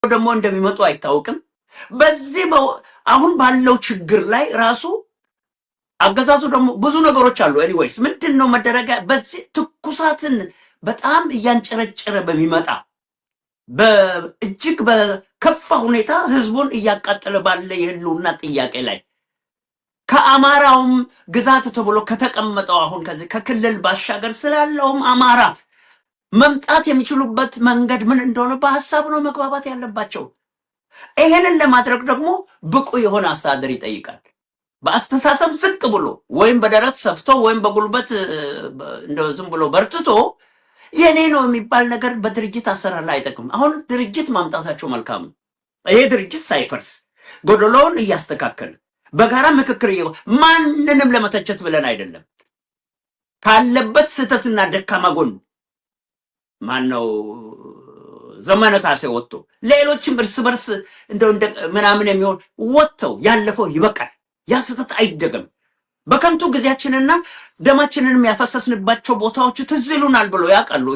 ደግሞ እንደሚመጡ አይታወቅም። በዚህ አሁን ባለው ችግር ላይ ራሱ አገዛዙ ደግሞ ብዙ ነገሮች አሉ። ኤኒዌይስ ምንድነው መደረጋ በዚህ ትኩሳትን በጣም እያንጨረጨረ በሚመጣ በእጅግ በከፋ ሁኔታ ህዝቡን እያቃጠለ ባለ የህልውና ጥያቄ ላይ ከአማራውም ግዛት ተብሎ ከተቀመጠው አሁን ከዚህ ከክልል ባሻገር ስላለውም አማራ መምጣት የሚችሉበት መንገድ ምን እንደሆነ በሐሳብ ነው መግባባት ያለባቸው። ይሄንን ለማድረግ ደግሞ ብቁ የሆነ አስተዳደር ይጠይቃል። በአስተሳሰብ ዝቅ ብሎ ወይም በደረት ሰፍቶ ወይም በጉልበት እንደው ዝም ብሎ በርትቶ የኔ ነው የሚባል ነገር በድርጅት አሰራር ላይ አይጠቅም። አሁን ድርጅት ማምጣታቸው መልካም ነው። ይሄ ድርጅት ሳይፈርስ ጎደሎውን እያስተካከለ በጋራ ምክክር ማንንም ለመተቸት ብለን አይደለም። ካለበት ስህተትና ደካማ ጎን ማነው ዘመነ ካሴ ወጥቶ ሌሎችም እርስ በርስ እንደው ምናምን የሚሆን ወጥተው ያለፈው ይበቃል። ያ ስህተት አይደገም። በከንቱ ጊዜያችንና ደማችንን ያፈሰስንባቸው ቦታዎች ትዝ ይሉናል ብሎ ያውቃሉ።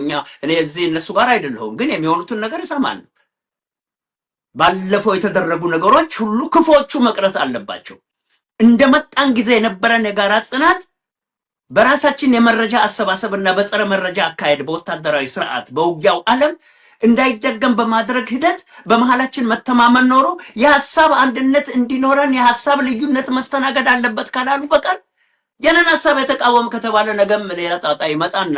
እኔ እዚህ እነሱ ጋር አይደለሁም፣ ግን የሚሆኑትን ነገር እሰማለሁ። ባለፈው የተደረጉ ነገሮች ሁሉ ክፎቹ መቅረት አለባቸው። እንደመጣን ጊዜ የነበረን የጋራ ጽናት በራሳችን የመረጃ አሰባሰብና በጸረ መረጃ አካሄድ በወታደራዊ ስርዓት በውጊያው ዓለም እንዳይደገም በማድረግ ሂደት በመሃላችን መተማመን ኖሮ የሐሳብ አንድነት እንዲኖረን የሐሳብ ልዩነት መስተናገድ አለበት ካላሉ በቀር የነን ሐሳብ የተቃወም ከተባለ ነገም ሌላ ጣጣ ይመጣና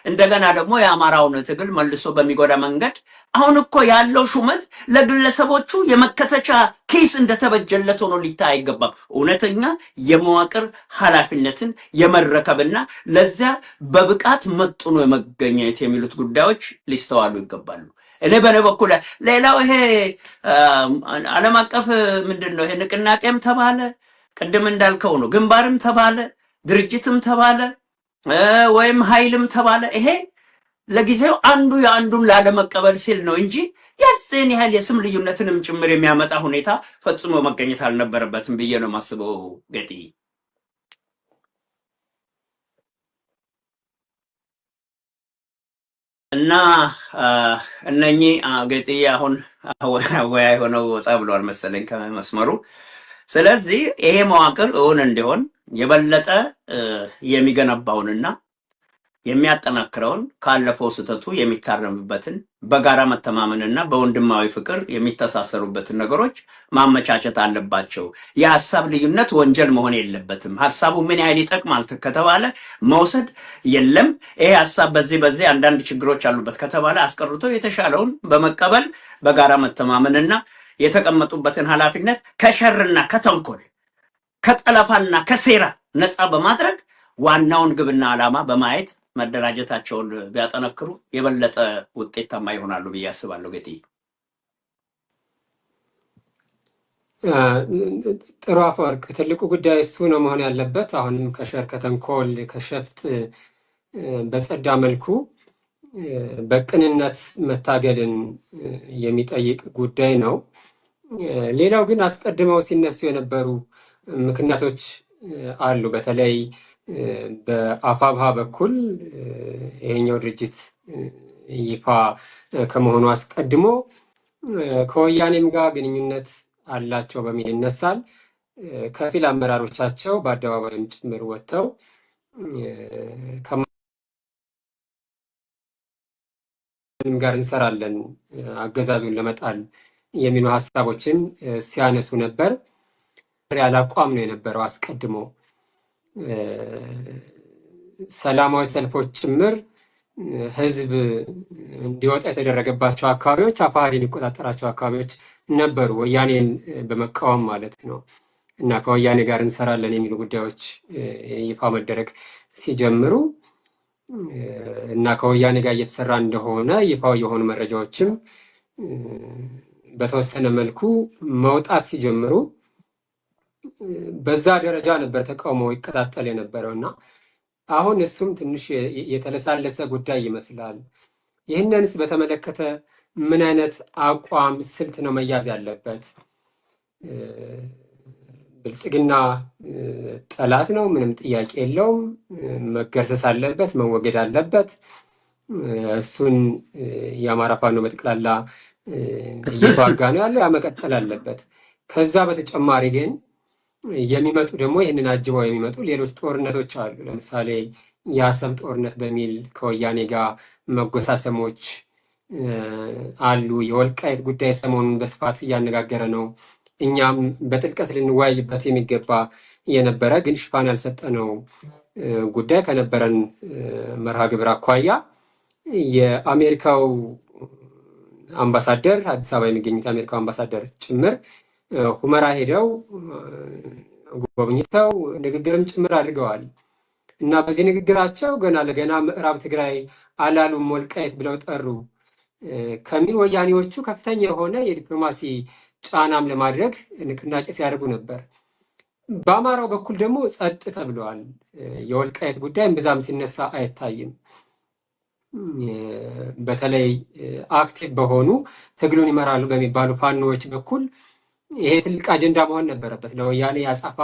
እንደገና ደግሞ የአማራውን ትግል መልሶ በሚጎዳ መንገድ አሁን እኮ ያለው ሹመት ለግለሰቦቹ የመከተቻ ኬስ እንደተበጀለት ሆኖ ሊታይ አይገባም። እውነተኛ የመዋቅር ኃላፊነትን የመረከብና ለዚያ በብቃት መጥኖ የመገኘት የሚሉት ጉዳዮች ሊስተዋሉ ይገባሉ። እኔ በኔ በኩል ሌላው ይሄ ዓለም አቀፍ ምንድነው ይሄ ንቅናቄም ተባለ ቅድም እንዳልከው ነው፣ ግንባርም ተባለ ድርጅትም ተባለ ወይም ኃይልም ተባለ ይሄ ለጊዜው አንዱ የአንዱን ላለመቀበል ሲል ነው እንጂ የዚህን ያህል የስም ልዩነትንም ጭምር የሚያመጣ ሁኔታ ፈጽሞ መገኘት አልነበረበትም ብዬ ነው የማስበው። ገጢ እና እነኚህ ገጢ አሁን አወያይ ሆነው ወጣ ብለዋል መሰለኝ ከመስመሩ። ስለዚህ ይሄ መዋቅር እውን እንዲሆን የበለጠ የሚገነባውንና የሚያጠናክረውን ካለፈው ስህተቱ የሚታረምበትን በጋራ መተማመንና በወንድማዊ ፍቅር የሚተሳሰሩበትን ነገሮች ማመቻቸት አለባቸው። የሐሳብ ልዩነት ወንጀል መሆን የለበትም። ሐሳቡ ምን ያህል ይጠቅማል ከተባለ መውሰድ የለም። ይሄ ሐሳብ በዚህ አንዳንድ ችግሮች አሉበት ከተባለ አስቀርቶ የተሻለውን በመቀበል በጋራ መተማመንና የተቀመጡበትን ኃላፊነት ከሸርና ከተንኮል ከጠለፋና ከሴራ ነፃ በማድረግ ዋናውን ግብና ዓላማ በማየት መደራጀታቸውን ቢያጠነክሩ የበለጠ ውጤታማ ይሆናሉ ብዬ አስባለሁ። ገጢ ጥሩ አፈወርቅ፣ ትልቁ ጉዳይ እሱ ነው መሆን ያለበት። አሁንም ከሸር ከተንኮል ከሸፍጥ በጸዳ መልኩ በቅንነት መታገልን የሚጠይቅ ጉዳይ ነው። ሌላው ግን አስቀድመው ሲነሱ የነበሩ ምክንያቶች አሉ። በተለይ በአፋብሃ በኩል ይሄኛው ድርጅት ይፋ ከመሆኑ አስቀድሞ ከወያኔም ጋር ግንኙነት አላቸው በሚል ይነሳል። ከፊል አመራሮቻቸው በአደባባይም ጭምር ወጥተው ከማንም ጋር እንሰራለን አገዛዙን ለመጣል የሚሉ ሀሳቦችን ሲያነሱ ነበር። ያለ አቋም ነው የነበረው። አስቀድሞ ሰላማዊ ሰልፎች ጭምር ህዝብ እንዲወጣ የተደረገባቸው አካባቢዎች አፋሕድ የሚቆጣጠራቸው አካባቢዎች ነበሩ፣ ወያኔን በመቃወም ማለት ነው። እና ከወያኔ ጋር እንሰራለን የሚሉ ጉዳዮች ይፋ መደረግ ሲጀምሩ እና ከወያኔ ጋር እየተሰራ እንደሆነ ይፋው የሆኑ መረጃዎችም በተወሰነ መልኩ መውጣት ሲጀምሩ በዛ ደረጃ ነበር ተቃውሞ ይቀጣጠል የነበረው እና አሁን እሱም ትንሽ የተለሳለሰ ጉዳይ ይመስላል። ይህንንስ በተመለከተ ምን አይነት አቋም ስልት ነው መያዝ ያለበት? ብልጽግና ጠላት ነው፣ ምንም ጥያቄ የለውም። መገርሰስ አለበት፣ መወገድ አለበት። እሱን የአማራ ፋኖ በጠቅላላ እየተዋጋ ነው ያለው። ያ መቀጠል አለበት። ከዛ በተጨማሪ ግን የሚመጡ ደግሞ ይህንን አጅበው የሚመጡ ሌሎች ጦርነቶች አሉ። ለምሳሌ የአሰብ ጦርነት በሚል ከወያኔ ጋር መጎሳሰሞች አሉ። የወልቃይት ጉዳይ ሰሞኑን በስፋት እያነጋገረ ነው። እኛም በጥልቀት ልንወያይበት የሚገባ የነበረ ግን ሽፋን ያልሰጠነው ጉዳይ ከነበረን መርሃ ግብር አኳያ የአሜሪካው አምባሳደር አዲስ አበባ የሚገኙት የአሜሪካው አምባሳደር ጭምር ሁመራ ሄደው ጎብኝተው ንግግርም ጭምር አድርገዋል እና በዚህ ንግግራቸው ገና ለገና ምዕራብ ትግራይ አላሉም ወልቃይት ብለው ጠሩ ከሚል ወያኔዎቹ ከፍተኛ የሆነ የዲፕሎማሲ ጫናም ለማድረግ ንቅናቄ ሲያደርጉ ነበር። በአማራው በኩል ደግሞ ጸጥ ተብለዋል። የወልቃይት ጉዳይ እምብዛም ሲነሳ አይታይም። በተለይ አክቲቭ በሆኑ ትግሉን ይመራሉ በሚባሉ ፋኖዎች በኩል ይሄ ትልቅ አጀንዳ መሆን ነበረበት። ለወያኔ ያጻፋ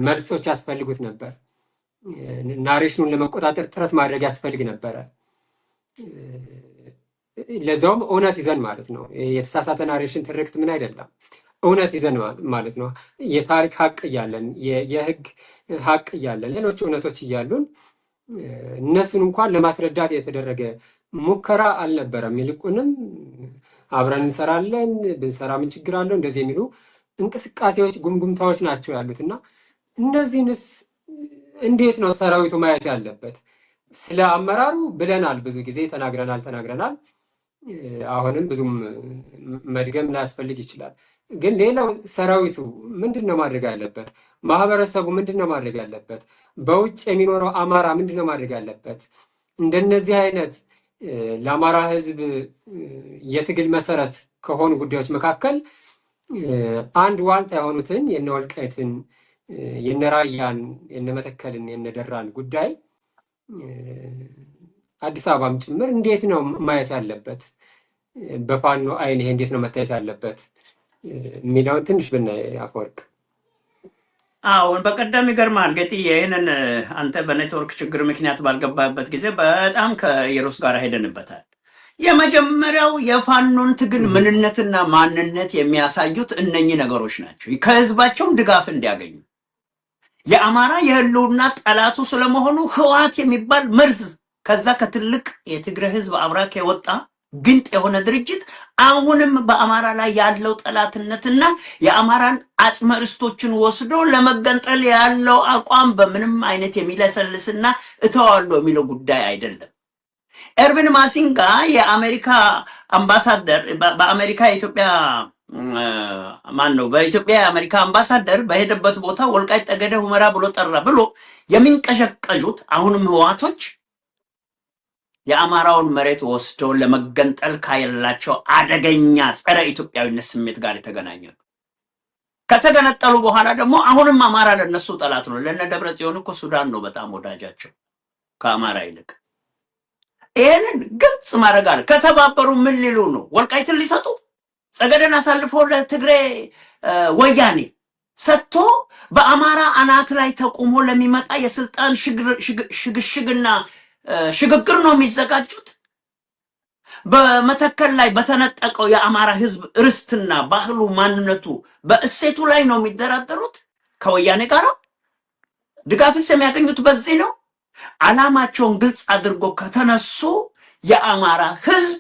መልሶች ያስፈልጉት ነበር። ናሬሽኑን ለመቆጣጠር ጥረት ማድረግ ያስፈልግ ነበረ። ለዛውም እውነት ይዘን ማለት ነው። የተሳሳተ ናሬሽን ትርክት ምን አይደለም፣ እውነት ይዘን ማለት ነው። የታሪክ ሀቅ እያለን፣ የህግ ሀቅ እያለን፣ ሌሎች እውነቶች እያሉን እነሱን እንኳን ለማስረዳት የተደረገ ሙከራ አልነበረም። ይልቁንም አብረን እንሰራለን፣ ብንሰራ ምን ችግር አለው እንደዚህ የሚሉ እንቅስቃሴዎች፣ ጉምጉምታዎች ናቸው ያሉት እና እነዚህንስ እንዴት ነው ሰራዊቱ ማየት ያለበት? ስለ አመራሩ ብለናል፣ ብዙ ጊዜ ተናግረናል። አሁንም ብዙም መድገም ላያስፈልግ ይችላል። ግን ሌላው ሰራዊቱ ምንድን ነው ማድረግ ያለበት? ማህበረሰቡ ምንድን ነው ማድረግ ያለበት? በውጭ የሚኖረው አማራ ምንድን ነው ማድረግ ያለበት? እንደነዚህ አይነት ለአማራ ህዝብ የትግል መሰረት ከሆኑ ጉዳዮች መካከል አንድ ዋልታ የሆኑትን የነ ወልቃይትን፣ የነ ራያን፣ የነ መተከልን፣ የነ ደራን ጉዳይ አዲስ አበባም ጭምር እንዴት ነው ማየት ያለበት? በፋኖ አይን ይሄ እንዴት ነው መታየት ያለበት የሚለውን ትንሽ ብናይ አፈወርቅ። አሁን በቀደም ይገርማል ጌጥዬ፣ ይህንን አንተ በኔትወርክ ችግር ምክንያት ባልገባበት ጊዜ በጣም ከኢየሩስ ጋር ሄደንበታል። የመጀመሪያው የፋኖን ትግል ምንነትና ማንነት የሚያሳዩት እነኚህ ነገሮች ናቸው። ከህዝባቸውም ድጋፍ እንዲያገኙ የአማራ የህልውና ጠላቱ ስለመሆኑ ህወሓት የሚባል መርዝ ከዛ ከትልቅ የትግራይ ህዝብ አብራክ የወጣ ግንጥ የሆነ ድርጅት አሁንም በአማራ ላይ ያለው ጠላትነትና የአማራን አጽመ ርስቶችን ወስዶ ለመገንጠል ያለው አቋም በምንም አይነት የሚለሰልስና እተዋለሁ የሚለው ጉዳይ አይደለም። ኤርቪን ማሲንጋ የአሜሪካ አምባሳደር በአሜሪካ የኢትዮጵያ በኢትዮጵያ የአሜሪካ አምባሳደር በሄደበት ቦታ ወልቃይት ጠገዴ ሁመራ ብሎ ጠራ ብሎ የሚንቀሸቀዡት አሁንም ህወሓቶች የአማራውን መሬት ወስደው ለመገንጠል ካላቸው አደገኛ ጸረ ኢትዮጵያዊነት ስሜት ጋር የተገናኘ ነው። ከተገነጠሉ በኋላ ደግሞ አሁንም አማራ ለነሱ ጠላት ነው። ለነ ደብረ ጽዮን እኮ ሱዳን ነው በጣም ወዳጃቸው ከአማራ ይልቅ። ይሄንን ግልጽ ማድረግ አለ። ከተባበሩ ምን ሊሉ ነው? ወልቃይትን ሊሰጡ ጸገደን አሳልፎ ለትግሬ ወያኔ ሰጥቶ በአማራ አናት ላይ ተቆሞ ለሚመጣ የስልጣን ሽግሽግና ሽግግር ነው የሚዘጋጁት። በመተከል ላይ በተነጠቀው የአማራ ህዝብ ርስትና ባህሉ፣ ማንነቱ፣ በእሴቱ ላይ ነው የሚደራደሩት ከወያኔ ጋር። ድጋፍስ የሚያገኙት በዚህ ነው። ዓላማቸውን ግልጽ አድርጎ ከተነሱ የአማራ ህዝብ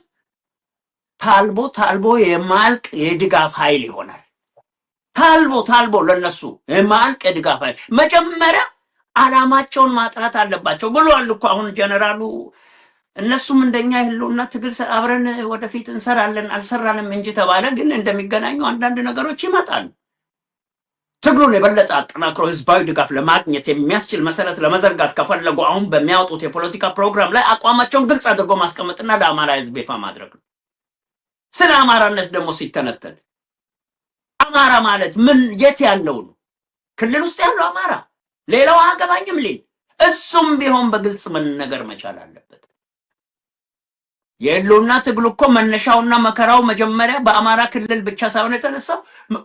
ታልቦ የማልቅ የድጋፍ ኃይል ይሆናል። ታልቦ ለነሱ የማልቅ የድጋፍ ኃይል መጀመሪያ ዓላማቸውን ማጥራት አለባቸው ብሏል እኮ አሁን ጀነራሉ። እነሱም እንደኛ የህልውና ትግል አብረን ወደፊት እንሰራለን አልሰራንም እንጂ ተባለ። ግን እንደሚገናኙ አንዳንድ ነገሮች ይመጣሉ። ትግሉን የበለጠ አጠናክሮ ህዝባዊ ድጋፍ ለማግኘት የሚያስችል መሰረት ለመዘርጋት ከፈለጉ አሁን በሚያወጡት የፖለቲካ ፕሮግራም ላይ አቋማቸውን ግልጽ አድርጎ ማስቀመጥና ለአማራ ህዝብ ይፋ ማድረግ ነው። ስለ አማራነት ደግሞ ሲተነተን አማራ ማለት ምን የት ያለው ነው? ክልል ውስጥ ያለው አማራ ሌላው አገባኝም ሊል እሱም ቢሆን በግልጽ መነገር መቻል አለበት። የህልውና ትግሉ እኮ መነሻውና መከራው መጀመሪያ በአማራ ክልል ብቻ ሳይሆን የተነሳው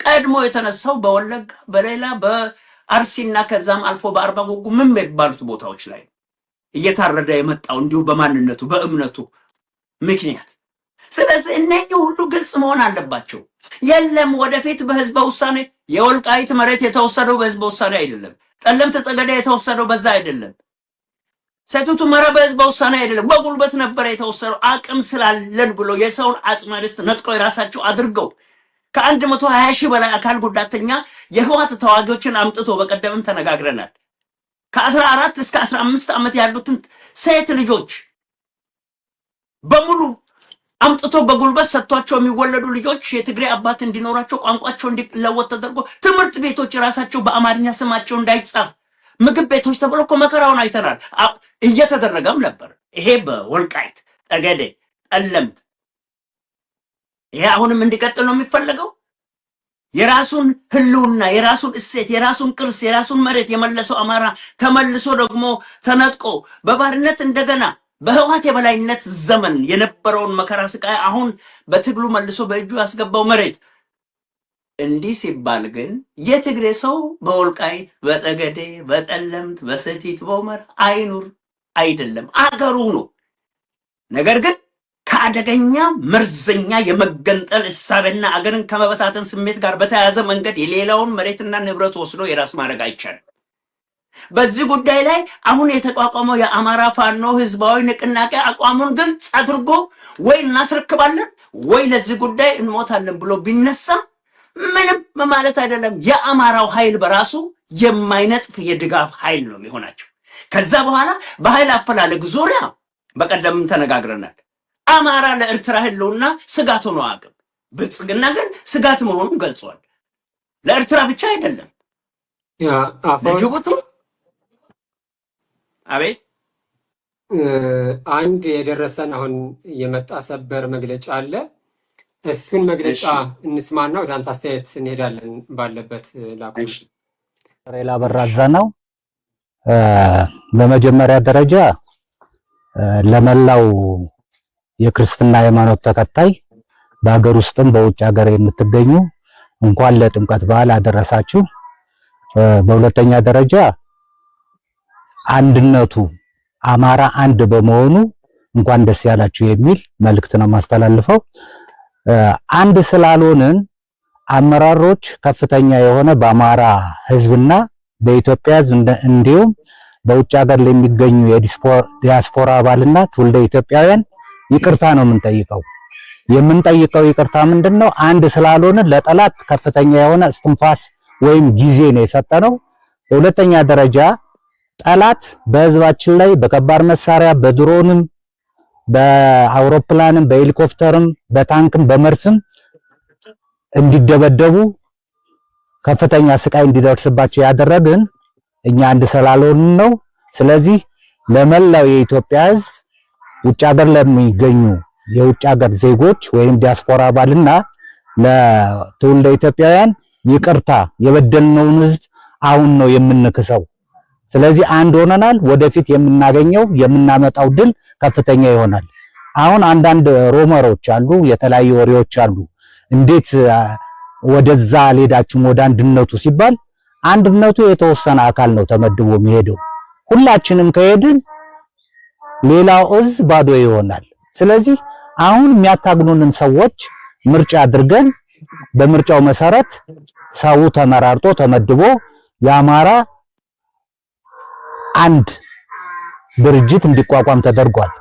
ቀድሞ የተነሳው በወለጋ በሌላ በአርሲና ከዛም አልፎ በአርባ ጉጉ ምን የሚባሉት ቦታዎች ላይ እየታረደ የመጣው እንዲሁ በማንነቱ በእምነቱ ምክንያት ስለዚህ እነኚህ ሁሉ ግልጽ መሆን አለባቸው። የለም ወደፊት በህዝበ ውሳኔ የወልቃይት መሬት የተወሰደው በህዝበ ውሳኔ አይደለም። ጠለምት ጠገዴ የተወሰደው በዛ አይደለም። ሰቲት ሁመራ በህዝበ ውሳኔ አይደለም፣ በጉልበት ነበር የተወሰደው። አቅም ስላለን ብሎ የሰውን አጽመ ርስት ነጥቀው የራሳቸው አድርገው ከ120 ሺህ በላይ አካል ጉዳተኛ የህወሓት ተዋጊዎችን አምጥቶ በቀደምም ተነጋግረናል። ከ14 እስከ 15 ዓመት ያሉትን ሴት ልጆች በሙሉ አምጥቶ በጉልበት ሰጥቷቸው የሚወለዱ ልጆች የትግሬ አባት እንዲኖራቸው ቋንቋቸው እንዲለወጥ ተደርጎ ትምህርት ቤቶች ራሳቸው በአማርኛ ስማቸው እንዳይጻፍ ምግብ ቤቶች ተብሎ እኮ መከራውን አይተናል። እየተደረገም ነበር። ይሄ በወልቃይት ጠገዴ፣ ጠለምት ይሄ አሁንም እንዲቀጥል ነው የሚፈለገው። የራሱን ህልውና፣ የራሱን እሴት፣ የራሱን ቅርስ፣ የራሱን መሬት የመለሰው አማራ ተመልሶ ደግሞ ተነጥቆ በባርነት እንደገና በህወሓት የበላይነት ዘመን የነበረውን መከራ ስቃይ አሁን በትግሉ መልሶ በእጁ ያስገባው መሬት እንዲህ ሲባል ግን የትግሬ ሰው በወልቃይት በጠገዴ በጠለምት በሰቲት በሁመራ አይኑር አይደለም፣ አገሩ ነው። ነገር ግን ከአደገኛ መርዘኛ የመገንጠል እሳቤና አገርን ከመበታተን ስሜት ጋር በተያያዘ መንገድ የሌላውን መሬትና ንብረት ወስዶ የራስ ማድረግ አይቻልም። በዚህ ጉዳይ ላይ አሁን የተቋቋመው የአማራ ፋኖ ህዝባዊ ንቅናቄ አቋሙን ግልጽ አድርጎ ወይ እናስረክባለን ወይ ለዚህ ጉዳይ እንሞታለን ብሎ ቢነሳ ምንም ማለት አይደለም። የአማራው ኃይል በራሱ የማይነጥፍ የድጋፍ ኃይል ነው የሚሆናቸው። ከዛ በኋላ በኃይል አፈላለግ ዙሪያ በቀደም ተነጋግረናል። አማራ ለኤርትራ ህልውና ስጋት ሆኖ አያውቅም። ብልጽግና ግን ስጋት መሆኑን ገልጿል። ለኤርትራ ብቻ አይደለም፣ ለጅቡቲ። አቤት አንድ የደረሰን አሁን የመጣ ሰበር መግለጫ አለ። እሱን መግለጫ እንስማና ወደ አንተ አስተያየት እንሄዳለን። ባለበት ላቁሽ ሬላ በራዛ ነው። በመጀመሪያ ደረጃ ለመላው የክርስትና ሃይማኖት ተከታይ በሀገር ውስጥም በውጭ ሀገር የምትገኙ እንኳን ለጥምቀት በዓል አደረሳችሁ። በሁለተኛ ደረጃ አንድነቱ አማራ አንድ በመሆኑ እንኳን ደስ ያላችሁ የሚል መልእክት ነው ማስተላልፈው። አንድ ስላልሆንን አመራሮች ከፍተኛ የሆነ በአማራ ህዝብና በኢትዮጵያ ህዝብ እንዲሁም በውጭ ሀገር ለሚገኙ የዲያስፖራ አባልና ትውልደ ኢትዮጵያውያን ይቅርታ ነው የምንጠይቀው። ይቅርታ ምንድነው? አንድ ስላልሆንን ለጠላት ከፍተኛ የሆነ እስትንፋስ ወይም ጊዜ ነው የሰጠነው። በሁለተኛ ደረጃ ጠላት በህዝባችን ላይ በከባድ መሳሪያ በድሮንም በአውሮፕላንም በሄሊኮፕተርም በታንክም በመርፍም እንዲደበደቡ ከፍተኛ ስቃይ እንዲደርስባቸው ያደረግን እኛ አንድ ስላልሆንን ነው። ስለዚህ ለመላው የኢትዮጵያ ህዝብ ውጭ ሀገር ለሚገኙ የውጭ ሀገር ዜጎች ወይም ዲያስፖራ አባልና ለትውልደ ኢትዮጵያውያን ይቅርታ፣ የበደልነውን ህዝብ አሁን ነው የምንክሰው። ስለዚህ አንድ ሆነናል። ወደፊት የምናገኘው የምናመጣው ድል ከፍተኛ ይሆናል። አሁን አንዳንድ ሮመሮች አሉ፣ የተለያዩ ወሬዎች አሉ። እንዴት ወደዛ አልሄዳችሁም ወደ አንድነቱ ሲባል አንድነቱ የተወሰነ አካል ነው ተመድቦ የሚሄደው። ሁላችንም ከሄድን ሌላው እዝ ባዶ ይሆናል። ስለዚህ አሁን የሚያታግሉንን ሰዎች ምርጫ አድርገን በምርጫው መሰረት ሰው ተመራርጦ ተመድቦ የአማራ አንድ ድርጅት እንዲቋቋም ተደርጓል።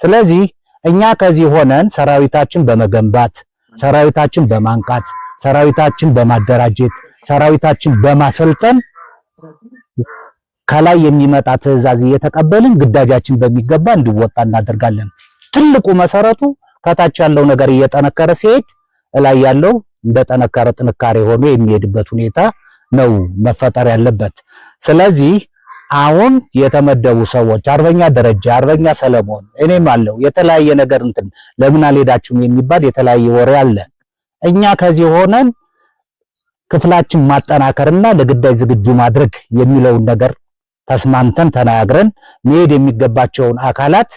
ስለዚህ እኛ ከዚህ ሆነን ሰራዊታችን በመገንባት ሰራዊታችን በማንቃት ሰራዊታችን በማደራጀት ሰራዊታችን በማሰልጠን ከላይ የሚመጣ ትዕዛዝ እየተቀበልን ግዳጃችን በሚገባ እንዲወጣ እናደርጋለን። ትልቁ መሰረቱ ከታች ያለው ነገር እየጠነከረ ሲሄድ ላይ ያለው እንደጠነከረ ጥንካሬ ሆኖ የሚሄድበት ሁኔታ ነው መፈጠር ያለበት። ስለዚህ አሁን የተመደቡ ሰዎች አርበኛ ደረጃ፣ አርበኛ ሰለሞን፣ እኔም አለው የተለያየ ነገር ለምን አልሄዳችሁም የሚባል የተለያየ ወሬ አለ። እኛ ከዚህ ሆነን ክፍላችን ማጠናከርና ለግዳጅ ዝግጁ ማድረግ የሚለውን ነገር ተስማምተን ተናግረን መሄድ የሚገባቸውን አካላት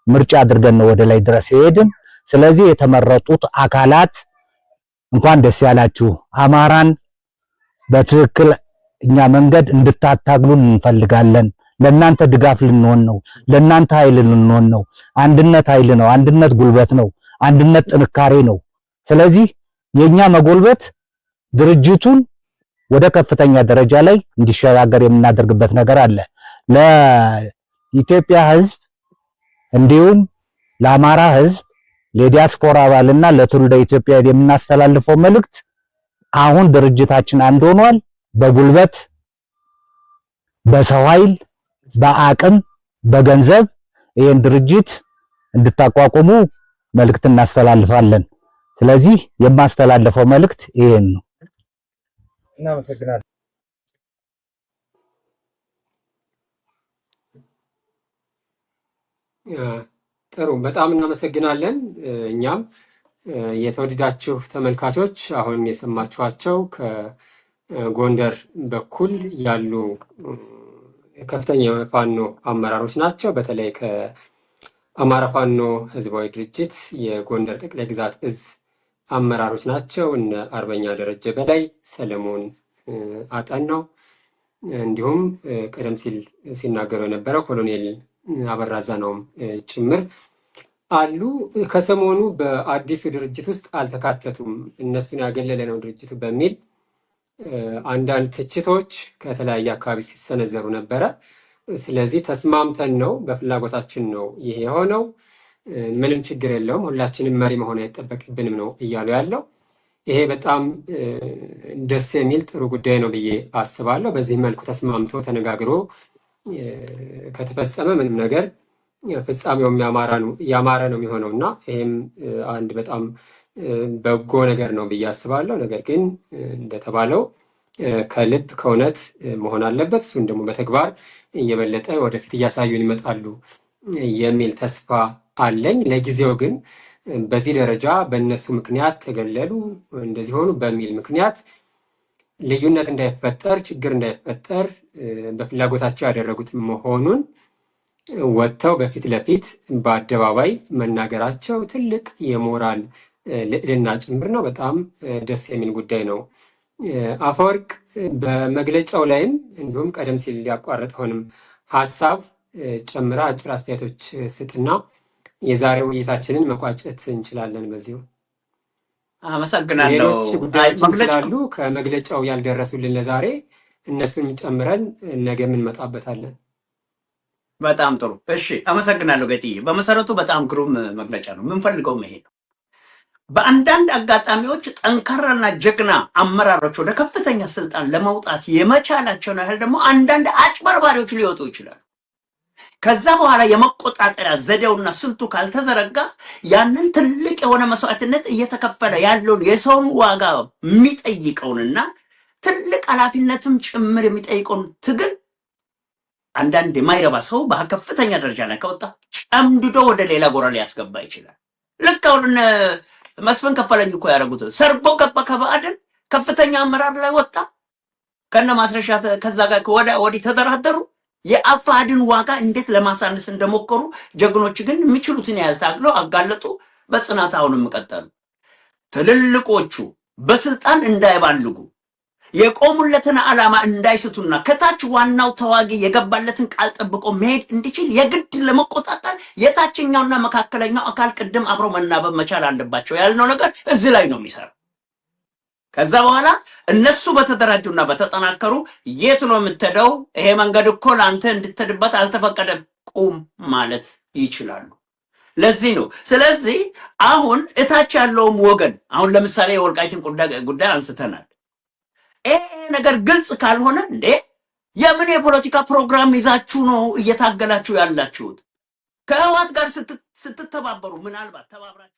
ምርጫ አድርገን ነው ወደ ላይ ድረስ ሄድን። ስለዚህ የተመረጡት አካላት እንኳን ደስ ያላችሁ። አማራን በትክክል እኛ መንገድ እንድታታግሉን እንፈልጋለን። ለእናንተ ድጋፍ ልንሆን ነው። ለእናንተ ኃይል ልንሆን ነው። አንድነት ኃይል ነው። አንድነት ጉልበት ነው። አንድነት ጥንካሬ ነው። ስለዚህ የኛ መጎልበት ድርጅቱን ወደ ከፍተኛ ደረጃ ላይ እንዲሸጋገር የምናደርግበት ነገር አለ። ለኢትዮጵያ ህዝብ እንዲሁም ለአማራ ህዝብ ለዲያስፖራ አባልና ለትውልደ ኢትዮጵያ የምናስተላልፈው መልእክት አሁን ድርጅታችን አንድ ሆኗል። በጉልበት፣ በሰው ኃይል፣ በአቅም፣ በገንዘብ ይሄን ድርጅት እንድታቋቁሙ መልእክት እናስተላልፋለን። ስለዚህ የማስተላልፈው መልእክት ይሄን ነው። እናመሰግናለን። ጥሩ፣ በጣም እናመሰግናለን። እኛም የተወደዳችሁ ተመልካቾች አሁን የሰማችኋቸው ከጎንደር በኩል ያሉ ከፍተኛ የፋኖ አመራሮች ናቸው። በተለይ ከአማራ ፋኖ ህዝባዊ ድርጅት የጎንደር ጠቅላይ ግዛት እዝ አመራሮች ናቸው። እነ አርበኛ ደረጀ በላይ፣ ሰለሞን አጠናው እንዲሁም ቀደም ሲል ሲናገሩ የነበረው ኮሎኔል አበራ ዛናውም ጭምር አሉ። ከሰሞኑ በአዲሱ ድርጅት ውስጥ አልተካተቱም፣ እነሱን ያገለለ ነው ድርጅቱ በሚል አንዳንድ ትችቶች ከተለያየ አካባቢ ሲሰነዘሩ ነበረ። ስለዚህ ተስማምተን ነው በፍላጎታችን ነው ይሄ የሆነው፣ ምንም ችግር የለውም፣ ሁላችንም መሪ መሆን አይጠበቅብንም ነው እያሉ ያለው። ይሄ በጣም ደስ የሚል ጥሩ ጉዳይ ነው ብዬ አስባለሁ። በዚህ መልኩ ተስማምቶ ተነጋግሮ ከተፈጸመ ምንም ነገር ፍጻሜውም ያማረ ነው የሚሆነው እና ይህም አንድ በጣም በጎ ነገር ነው ብዬ አስባለሁ። ነገር ግን እንደተባለው ከልብ ከእውነት መሆን አለበት። እሱን ደግሞ በተግባር እየበለጠ ወደፊት እያሳዩን ይመጣሉ የሚል ተስፋ አለኝ። ለጊዜው ግን በዚህ ደረጃ በእነሱ ምክንያት ተገለሉ፣ እንደዚህ ሆኑ በሚል ምክንያት ልዩነት እንዳይፈጠር፣ ችግር እንዳይፈጠር በፍላጎታቸው ያደረጉት መሆኑን ወጥተው በፊት ለፊት በአደባባይ መናገራቸው ትልቅ የሞራል ልዕልና ጭምር ነው። በጣም ደስ የሚል ጉዳይ ነው። አፈወርቅ በመግለጫው ላይም እንዲሁም ቀደም ሲል ሊያቋረጠውንም ሀሳብ ጨምራ አጭር አስተያየቶች ስጥና የዛሬ ውይይታችንን መቋጨት እንችላለን። በዚሁ አመሰግናለሁ። ሌሎች ጉዳዮችን ስላሉ ከመግለጫው ያልደረሱልን ለዛሬ እነሱን ጨምረን ነገ እንመጣበታለን። በጣም ጥሩ። እሺ፣ አመሰግናለሁ ገጥዬ። በመሰረቱ በጣም ግሩም መግለጫ ነው። የምንፈልገው መሄድ ነው። በአንዳንድ አጋጣሚዎች ጠንካራና ጀግና አመራሮች ወደ ከፍተኛ ስልጣን ለመውጣት የመቻላቸውን ያህል ደግሞ አንዳንድ አጭበርባሪዎች ሊወጡ ይችላሉ። ከዛ በኋላ የመቆጣጠሪያ ዘዴውና ስልቱ ካልተዘረጋ ያንን ትልቅ የሆነ መስዋዕትነት እየተከፈለ ያለውን የሰውን ዋጋ የሚጠይቀውንና ትልቅ ኃላፊነትም ጭምር የሚጠይቀውን ትግል አንዳንድ የማይረባ ሰው በከፍተኛ ደረጃ ላይ ከወጣ ጨምድዶ ወደ ሌላ ጎራ ሊያስገባ ይችላል። ልክ አሁን መስፍን ከፈለኝ እኮ ያደረጉት ሰርቦ ገባ ከባዕድን ከፍተኛ አመራር ላይ ወጣ ከነ ማስረሻ ከዛ ጋር ወዲህ ተደራደሩ። የአፋድን ዋጋ እንዴት ለማሳነስ እንደሞከሩ ጀግኖች ግን የሚችሉትን ያህል ታግለው አጋለጡ። በጽናት አሁንም ቀጠሉ። ትልልቆቹ በስልጣን እንዳይባልጉ የቆሙለትን ዓላማ እንዳይስቱና ከታች ዋናው ተዋጊ የገባለትን ቃል ጠብቆ መሄድ እንዲችል የግድ ለመቆጣጠር የታችኛውና መካከለኛው አካል ቅድም አብሮ መናበብ መቻል አለባቸው ያልነው ነገር እዚህ ላይ ነው የሚሰራው። ከዛ በኋላ እነሱ በተደራጁና በተጠናከሩ የት ነው የምትሄደው? ይሄ መንገድ እኮ ለአንተ እንድትሄድበት አልተፈቀደም፣ ቁም ማለት ይችላሉ። ለዚህ ነው። ስለዚህ አሁን እታች ያለውም ወገን አሁን ለምሳሌ የወልቃይትን ጉዳይ አንስተናል። ይሄ ነገር ግልጽ ካልሆነ እንዴ የምን የፖለቲካ ፕሮግራም ይዛችሁ ነው እየታገላችሁ ያላችሁት? ከህወሓት ጋር ስትተባበሩ ምናልባት ተባብራችሁ